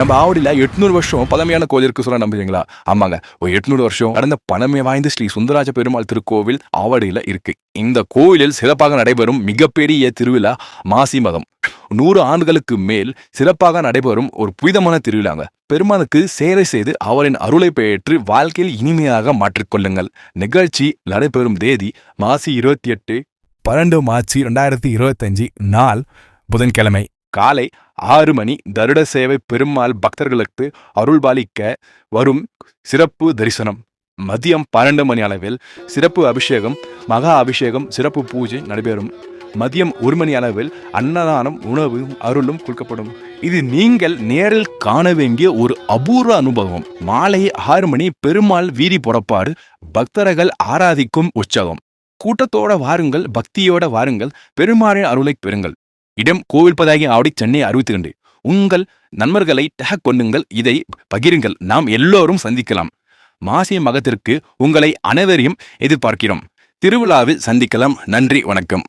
நம்ம ஆவடியில் 800 வருஷம் பழமையான கோயில் இருக்கு சொல்ல நம்புறீங்களா? ஆமாங்க, ஒரு 800 வருஷம் கடந்த பழமை வாய்ந்த ஸ்ரீ சுந்தரராஜ பெருமாள் திருக்கோவில் ஆவடியில் இருக்கு. இந்த கோயிலில் சிறப்பாக நடைபெறும் மிகப்பெரிய திருவிழா மாசி மகம். 100 ஆண்டுகளுக்கு மேல் சிறப்பாக நடைபெறும் ஒரு புனிதமான திருவிழாங்க. பெருமானுக்கு சேவை செய்து அவரின் அருளை பெற்று வாழ்க்கையில் இனிமையாக மாற்றிக்கொள்ளுங்கள். நிகழ்ச்சி நடைபெறும் தேதி மாசி 28 12 மார்ச் 2025 நாள் புதன்கிழமை காலை 6 மணி. கருட சேவை பெருமாள் பக்தர்களுக்கு அருள்பாலிக்க வரும் சிறப்பு தரிசனம். மதியம் 12 மணி அளவில் சிறப்பு அபிஷேகம், மகா அபிஷேகம், சிறப்பு பூஜை நடைபெறும். மதியம் 1 மணி அளவில் அன்னதானம், உணவும் அருளும் கொடுக்கப்படும். இது நீங்கள் நேரில் காண வேண்டிய ஒரு அபூர்வ அனுபவம். மாலை 6 மணி பெருமாள் வீதி புறப்பாடு, பக்தர்கள் ஆராதிக்கும் உற்சவம். கூட்டத்தோட வாருங்கள், பக்தியோட வாருங்கள், பெருமாளின் அருளை பெறுங்கள். இடம் கோவில் பதாகி ஆவடி, சென்னை 62. உங்கள் நண்பர்களை டேக் பண்ணுங்கள், இதை பகிருங்கள். நாம் எல்லோரும் சந்திக்கலாம். மாசி மகத்திற்கு உங்களை அனைவரையும் எதிர்பார்க்கிறோம். திருவிழாவில் சந்திக்கலாம். நன்றி, வணக்கம்.